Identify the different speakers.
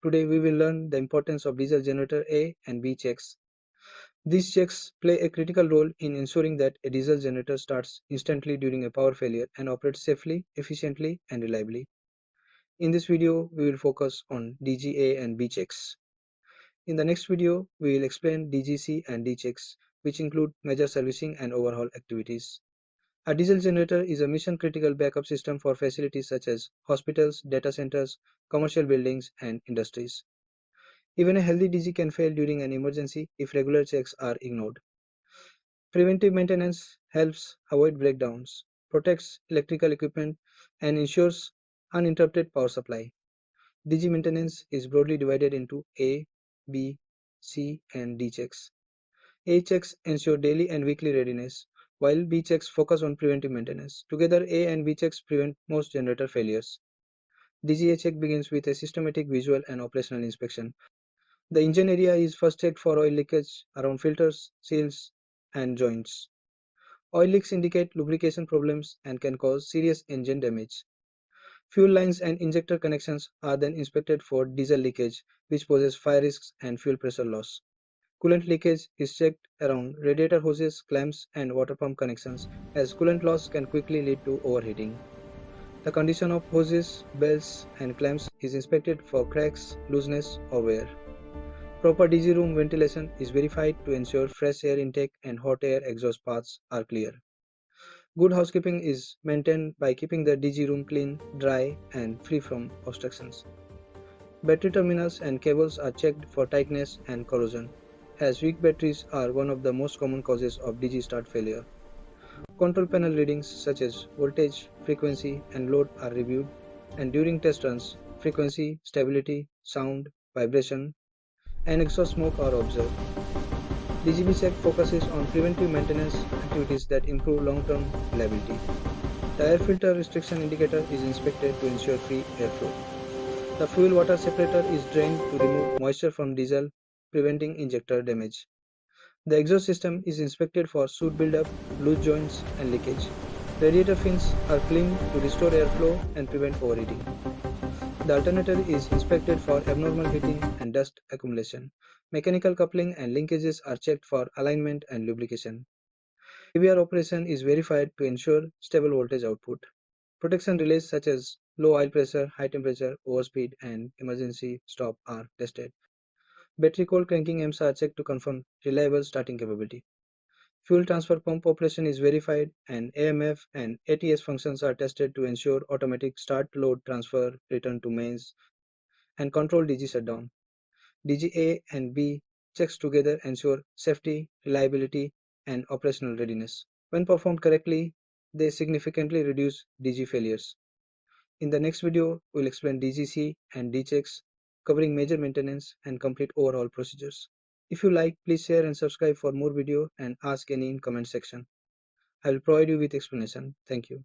Speaker 1: Today we will learn the importance of diesel generator A and B checks. These checks play a critical role in ensuring that a diesel generator starts instantly during a power failure and operates safely, efficiently, and reliably. In this video, we will focus on DGA and B checks. In the next video, we will explain DGC and D checks, which include major servicing and overhaul activities. A diesel generator is a mission-critical backup system for facilities such as hospitals, data centers, commercial buildings, and industries. Even a healthy DG can fail during an emergency if regular checks are ignored. Preventive maintenance helps avoid breakdowns, protects electrical equipment, and ensures uninterrupted power supply. DG maintenance is broadly divided into A, B, C, and D checks. A checks ensure daily and weekly readiness, while B checks focus on preventive maintenance. Together, A and B checks prevent most generator failures. DGA check begins with a systematic visual and operational inspection. The engine area is first checked for oil leakage around filters, seals, and joints. Oil leaks indicate lubrication problems and can cause serious engine damage. Fuel lines and injector connections are then inspected for diesel leakage, which poses fire risks and fuel pressure loss. Coolant leakage is checked around radiator hoses, clamps, and water pump connections, as coolant loss can quickly lead to overheating. The condition of hoses, belts, and clamps is inspected for cracks, looseness, or wear. Proper DG room ventilation is verified to ensure fresh air intake and hot air exhaust paths are clear. Good housekeeping is maintained by keeping the DG room clean, dry, and free from obstructions. Battery terminals and cables are checked for tightness and corrosion, as weak batteries are one of the most common causes of DG start failure. Control panel readings such as voltage, frequency, and load are reviewed, and during test runs, frequency, stability, sound, vibration, and exhaust smoke are observed. DGB check focuses on preventive maintenance activities that improve long-term reliability. The air filter restriction indicator is inspected to ensure free airflow. The fuel water separator is drained to remove moisture from diesel, preventing injector damage. The exhaust system is inspected for soot buildup, loose joints, and leakage. Radiator fins are cleaned to restore airflow and prevent overheating. The alternator is inspected for abnormal heating and dust accumulation. Mechanical coupling and linkages are checked for alignment and lubrication. ABR operation is verified to ensure stable voltage output. Protection relays such as low oil pressure, high temperature, overspeed, and emergency stop are tested. Battery cold cranking amps are checked to confirm reliable starting capability. Fuel transfer pump operation is verified, and AMF and ATS functions are tested to ensure automatic start, load, transfer, return to mains, and control DG shutdown. DGA and B checks together ensure safety, reliability, and operational readiness. When performed correctly, they significantly reduce DG failures. In the next video, we'll explain DGC and D checks, covering major maintenance and complete overhaul procedures. If you like, please share and subscribe for more video and ask any in comment section. I will provide you with explanation. Thank you.